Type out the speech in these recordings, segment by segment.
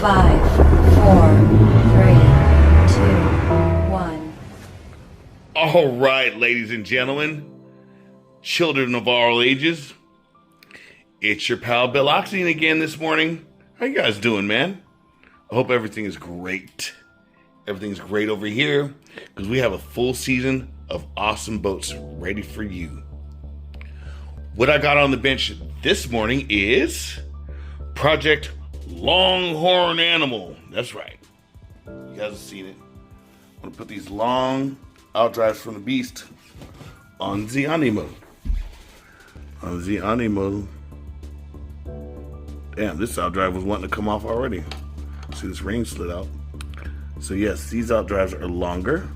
5, 4, 3, 2, 1. All right, ladies and gentlemen, children of all ages, it's your pal Bill Oxine again this morning. How you guys doing, man? I hope everything is great. Everything's great over here because we have a full season of awesome boats ready for you. What I got on the bench this morning is Project Longhorn Animal. That's right. You guys have seen it. I'm going to put these long Outdrives from the beast on the animal. On the animal. Damn, this Outdrive was wanting to come off already. See, this ring slid out. So yes, these Outdrives are longer,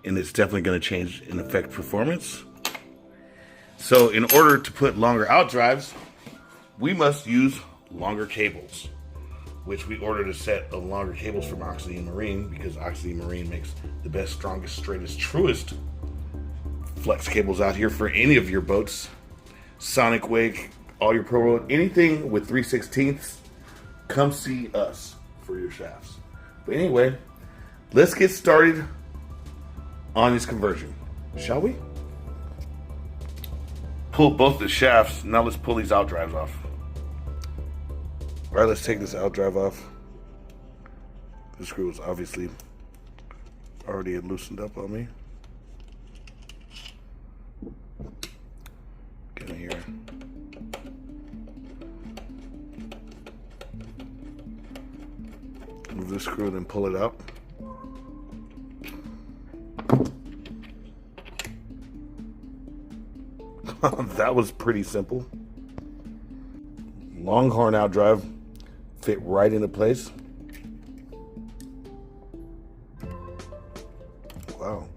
and it's definitely going to change and affect performance. So in order to put longer Outdrives, we must use longer cables, which we ordered a set of longer cables from Oxine Marine because Oxine Marine makes the best, strongest, straightest, truest flex cables out here for any of your boats. Sonic Wake, all your Pro Road, anything with 3/16, come see us for your shafts. But anyway, let's get started on this conversion, shall we? Pull both the shafts. Now let's pull these Outdrives off. All right, let's take this Outdrive off. The screw is obviously already loosened up on me. Get in here. Move the screw, then pull it out. That was pretty simple. Longhorn Outdrive fit right into place. Wow.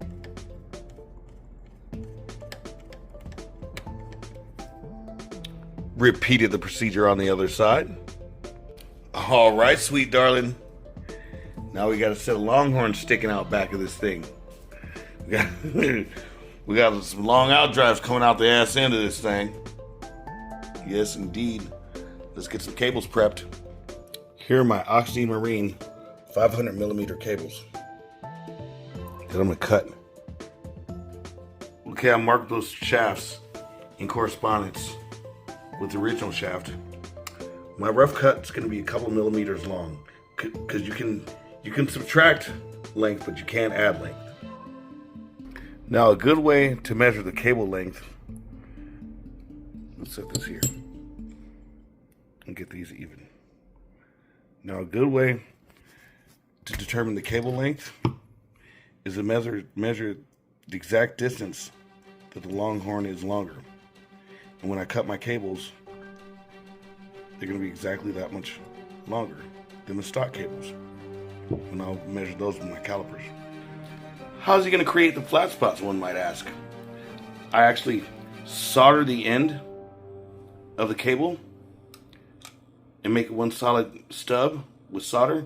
Repeated the procedure on the other side. All right, sweet darling. Now we got a set of Longhorns sticking out back of this thing. We got some long Outdrives coming out the ass end of this thing. Yes, indeed. Let's get some cables prepped. Here are my Oxine Marine 500 millimeter cables that I'm gonna cut. Okay, I marked those shafts in correspondence with the original shaft. My rough cut is gonna be a couple millimeters long because you can subtract length, but you can't add length. Now, a good way to measure the cable length, let's set this here and get these even. Now, a good way to determine the cable length is to measure the exact distance that the Longhorn is longer. And when I cut my cables, they're going to be exactly that much longer than the stock cables. And I'll measure those with my calipers. How's he going to create the flat spots, one might ask? I actually solder the end of the cable and make it one solid stub with solder,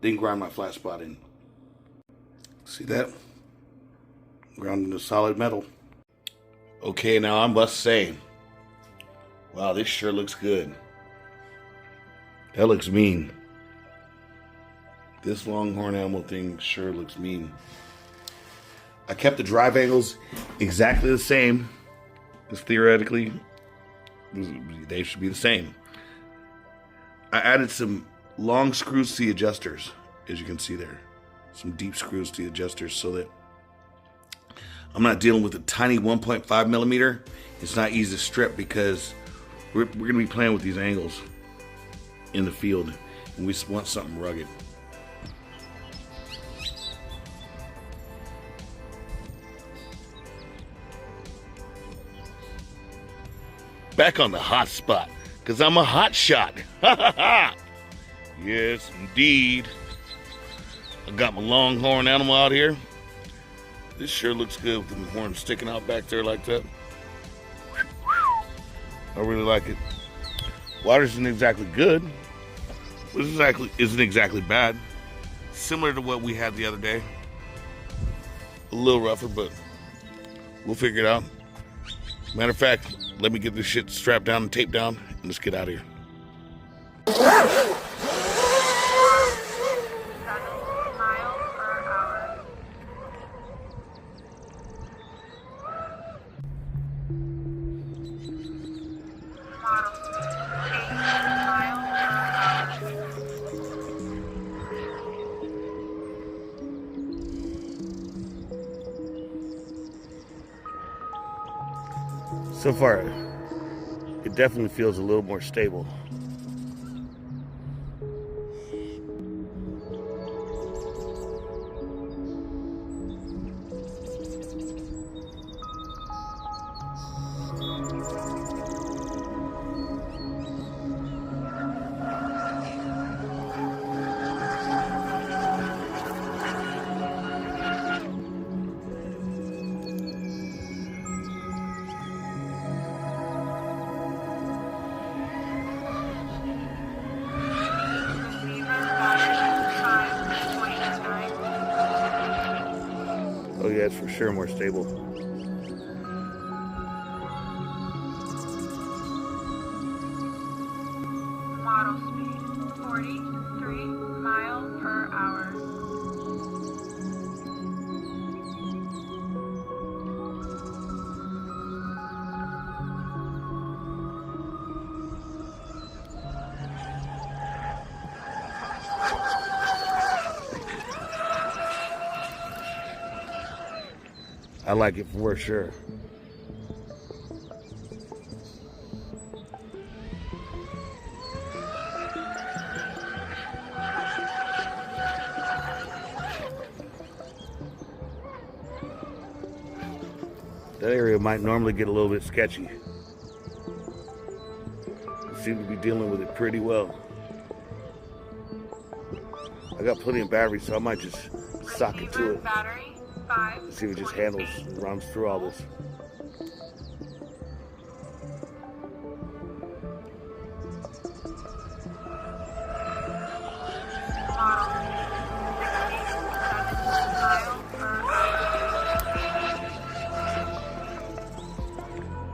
then grind my flat spot in. See that? Ground into solid metal. Okay, now I must say, wow, this sure looks good. That looks mean. This Longhorn Animal thing sure looks mean. I kept the drive angles exactly the same, because theoretically, they should be the same. I added some long screws to the adjusters, as you can see there. Some deep screws to the adjusters so that I'm not dealing with a tiny 1.5 millimeter. It's not easy to strip because we're going to be playing with these angles in the field, and we want something rugged. Back on the hot spot, because I'm a hot shot. Yes, indeed. I got my Longhorn Animal out here. This sure looks good with the horn sticking out back there like that. I really like it. Water isn't exactly good, but it isn't exactly bad. Similar to what we had the other day. A little rougher, but we'll figure it out. Matter of fact, let me get this shit strapped down and taped down, and let's get out of here. So far, it definitely feels a little more stable. Oh yeah, it's for sure more stable. Model speed, 43 miles per hour. I like it for sure. That area might normally get a little bit sketchy. I seem to be dealing with it pretty well. I got plenty of battery, so I might just sock it to it. Battery, See if it just handles, runs through all this.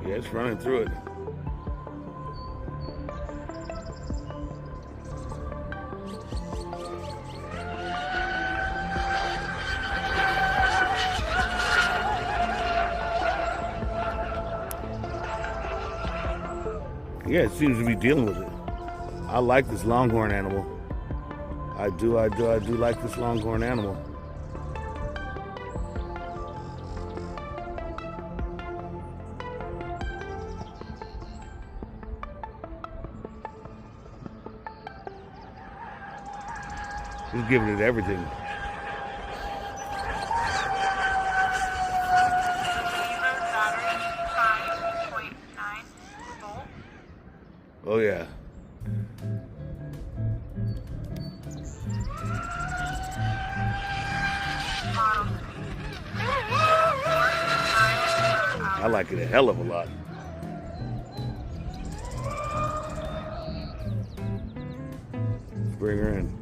Yeah, it's running through it. Yeah, it seems to be dealing with it. I like this Longhorn animal. I do like this Longhorn animal. Just giving it everything. Oh yeah. I like it a hell of a lot. Let's bring her in.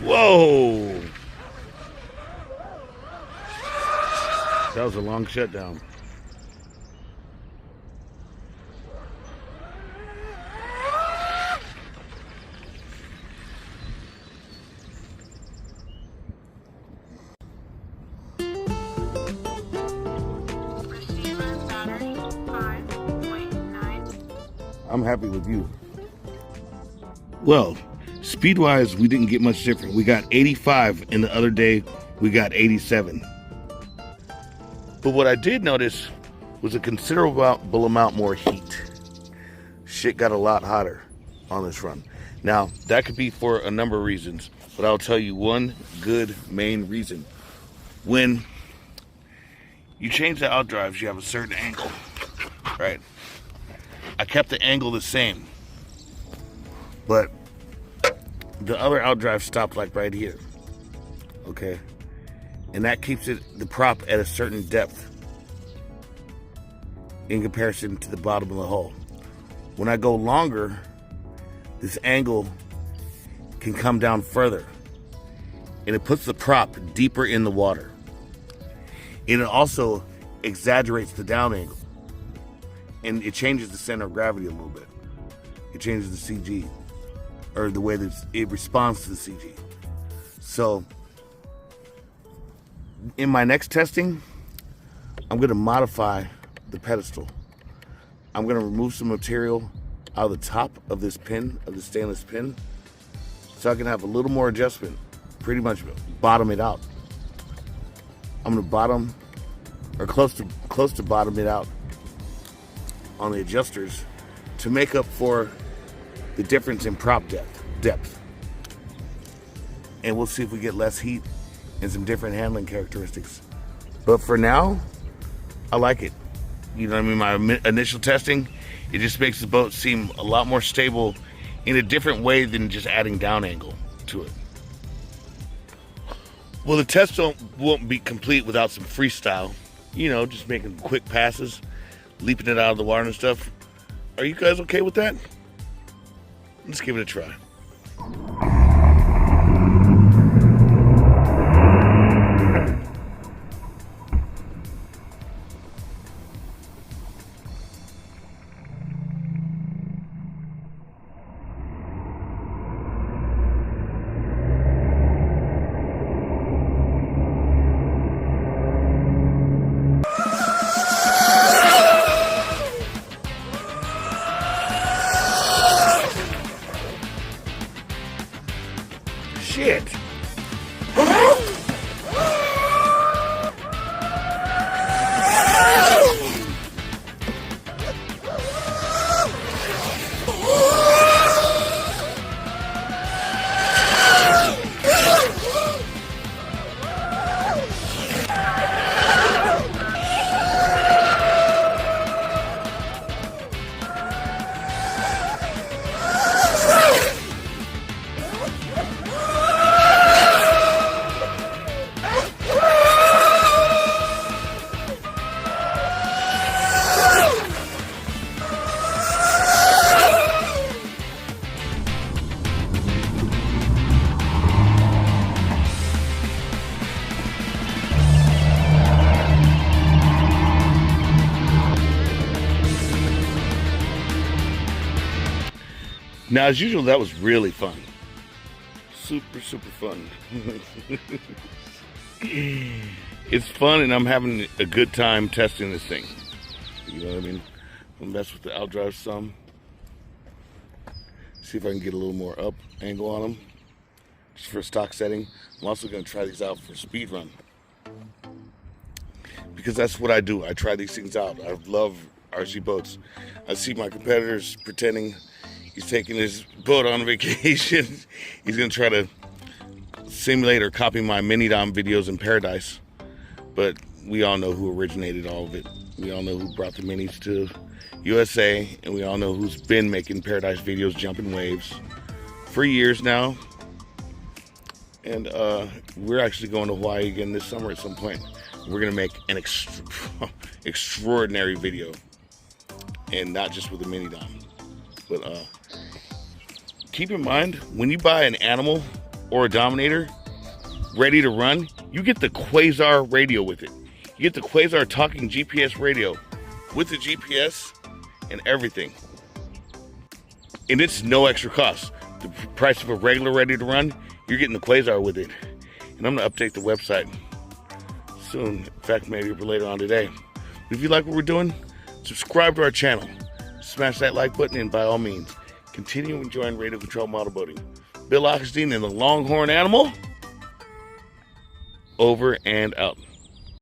Whoa! That was a long shutdown. Receiver battery, 5.9. I'm happy with you. Well, speed-wise, we didn't get much different. We got 85, and the other day we got 87. But what I did notice was a considerable amount more heat. Shit got a lot hotter on this run. Now, that could be for a number of reasons, but I'll tell you one good main reason. When you change the Outdrives, you have a certain angle, right? I kept the angle the same, but the other Outdrive stopped like right here, okay? And that keeps the prop at a certain depth in comparison to the bottom of the hull. When I go longer, this angle can come down further, and it puts the prop deeper in the water. And it also exaggerates the down angle, and it changes the center of gravity a little bit. It changes the CG, or the way that it responds to the CG. So, in my next testing, I'm going to modify the pedestal. I'm going to remove some material out of the top of this pin, of the stainless pin, so I can have a little more adjustment, pretty much bottom it out. I'm gonna bottom, or close to bottom it out on the adjusters to make up for the difference in prop depth. And we'll see if we get less heat and some different handling characteristics. But for now, I like it. You know what I mean? My initial testing, it just makes the boat seem a lot more stable in a different way than just adding down angle to it. Well, the test won't be complete without some freestyle. You know, just making quick passes, leaping it out of the water and stuff. Are you guys okay with that? Let's give it a try. Shit. Now, as usual, that was really fun. Super fun. It's fun, and I'm having a good time testing this thing. You know what I mean? I'll mess with the Outdrive some. See if I can get a little more up angle on them. Just for a stock setting. I'm also going to try these out for speed run. Because that's what I do. I try these things out. I love RC boats. I see my competitors pretending he's taking his boat on vacation. He's gonna try to simulate or copy my mini dom videos in Paradise. But we all know who originated all of it. We all know who brought the minis to USA, and we all know who's been making Paradise videos, jumping waves for years now. And we're actually going to Hawaii again this summer at some point. We're gonna make an extraordinary video, and not just with a mini dom. But keep in mind, when you buy an animal or a dominator ready to run, you get the Quasar radio with it. You get the Quasar talking GPS radio with the GPS and everything. And it's no extra cost. The price of a regular ready to run, you're getting the Quasar with it. And I'm gonna update the website soon. In fact, maybe later on today. But if you like what we're doing, subscribe to our channel. Smash that like button, and by all means, continue enjoying radio control model boating. Bill Oxstein and the Longhorn Animal, over and out.